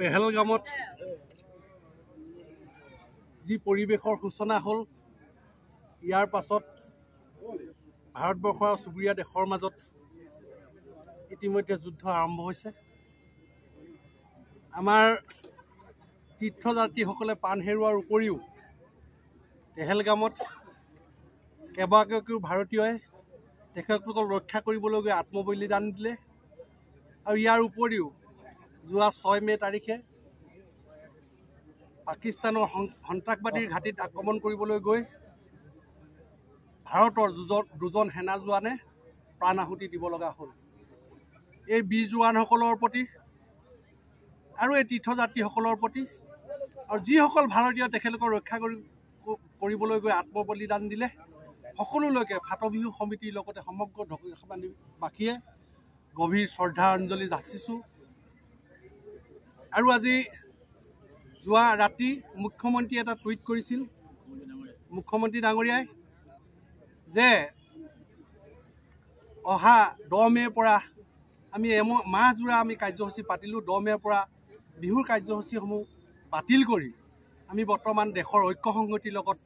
পেহেলগামত যি পৰিৱেশৰ সূচনা হ'ল ইয়াৰ পাছত ভাৰতবৰ্ষৰ আৰু চুবুৰীয়া দেশৰ মাজত ইতিমধ্যে যুদ্ধ আৰম্ভ হৈছে। আমাৰ তীৰ্থযাত্ৰীসকলে প্ৰাণ হেৰুৱাৰ উপৰিও পেহেলগামত কেইবাগৰাকীও ভাৰতীয়ই তেখেতলোকক ৰক্ষা কৰিবলৈ গৈ আত্মবলিদান দিলে। আৰু ইয়াৰ উপৰিও যোৱা 6 মে তাৰিখে পাকিস্তানৰ সন্ত্ৰাসবাদীৰ ঘাটিত আক্ৰমণ কৰিবলৈ গৈ ভাৰতৰ দুজন সেনা জোৱানে প্ৰাণ আহুতি দিব লগা হ'ল। এই বীৰ জোৱানসকলৰ প্ৰতি আৰু এই তীৰ্থযাত্ৰীসকলৰ প্ৰতি আৰু যিসকল ভাৰতীয় তেখেতলোকক ৰক্ষা কৰিবলৈ গৈ আত্মবলিদান দিলে সকলোলৈকে ফাটবিহু সমিতিৰ লগতে সমগ্ৰ ঢকুৱাখানাবাসীয়ে গভীৰ শ্ৰদ্ধাঞ্জলি যাচিছোঁ। আৰু আজি যোৱা ৰাতি মুখ্যমন্ত্ৰী এটা টুইট কৰিছিল, মুখ্যমন্ত্ৰী ডাঙৰীয়াই যে অহা 10 মেৰ পৰা আমি মাহজোৰা আমি কাৰ্যসূচী পাতিলোঁ। 10 মেৰ পৰা বিহুৰ কাৰ্যসূচীসমূহ বাতিল কৰি আমি বৰ্তমান দেশৰ ঐক্য সংহতিৰ লগত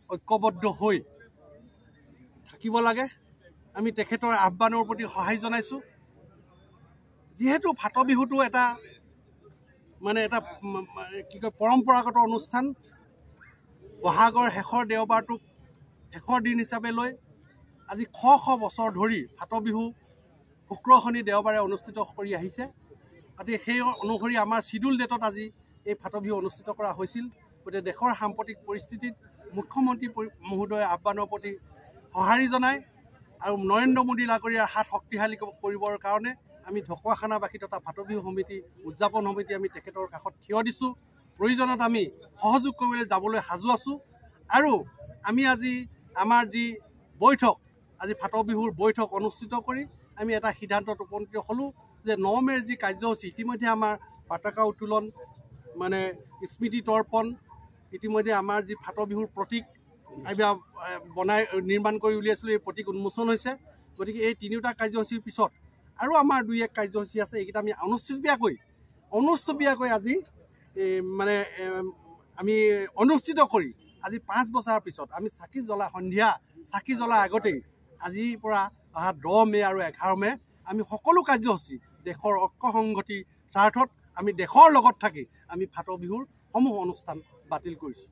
ঐক্যবদ্ধ হৈ থাকিব লাগে। আমি তেখেতৰ আহ্বানৰ প্ৰতি সহায় জনাইছোঁ। যিহেতু ফাটবিহুটো এটা এটা কি কয় পৰম্পৰাগত অনুষ্ঠান, বহাগৰ শেষৰ দেওবাৰটোক শেষৰ দিন হিচাপে লৈ আজি শ বছৰ ধৰি ফাটবিহু শুক্ৰ শনি দেওবাৰে অনুষ্ঠিত কৰি আহিছে। গতিকে সেই অনুসৰি আমাৰ চিডুল ডেটত আজি এই ফাটবিহু অনুষ্ঠিত কৰা হৈছিল। গতিকে দেশৰ সাম্প্ৰতিক পৰিস্থিতিত মুখ্যমন্ত্ৰী মহোদয়ৰ আহ্বানৰ প্ৰতি সঁহাৰি জনাই আৰু নৰেন্দ্ৰ মোদী ডাঙৰীয়াৰ হাত শক্তিশালী কৰিবৰ কাৰণে আমি ঢকুৱাখানাবাসী তথা ফাটবিহু সমিতি উদযাপন সমিতি আমি তেখেতৰ কাষত থিয় দিছোঁ। প্ৰয়োজনত আমি সহযোগ কৰিবলৈ যাবলৈ সাজু আছোঁ। আৰু আমি আজি আমাৰ যি বৈঠক আজি ফাটবিহুৰ বৈঠক অনুষ্ঠিত কৰি আমি এটা সিদ্ধান্তত উপনীত হ'লোঁ যে 9 মেৰ যি কাৰ্যসূচী ইতিমধ্যে আমাৰ পতাকা উত্তোলন স্মৃতি তৰ্পণ ইতিমধ্যে আমাৰ যি ফাটবিহুৰ প্ৰতীক নিৰ্মাণ কৰি উলিয়াইছিলোঁ, এই প্ৰতীক উন্মোচন হৈছে। গতিকে এই 3টা কাৰ্যসূচীৰ পিছত আৰু আমাৰ 2-1 কাৰ্যসূচী আছে। এইকেইটা আমি অনুষ্টুপীয়াকৈ আজি আমি অনুষ্ঠিত কৰি আজি 5 বছৰৰ পিছত আমি সন্ধিয়া চাকি জ্বলাৰ আগতেই আজিৰ পৰা অহা 10 মে আৰু 11 মে আমি সকলো কাৰ্যসূচী দেশৰ ঐক্য সংহতিৰ স্বাৰ্থত আমি দেশৰ লগত থাকি আমি ফাটবিহুৰ সমূহ অনুষ্ঠান বাতিল কৰিছোঁ।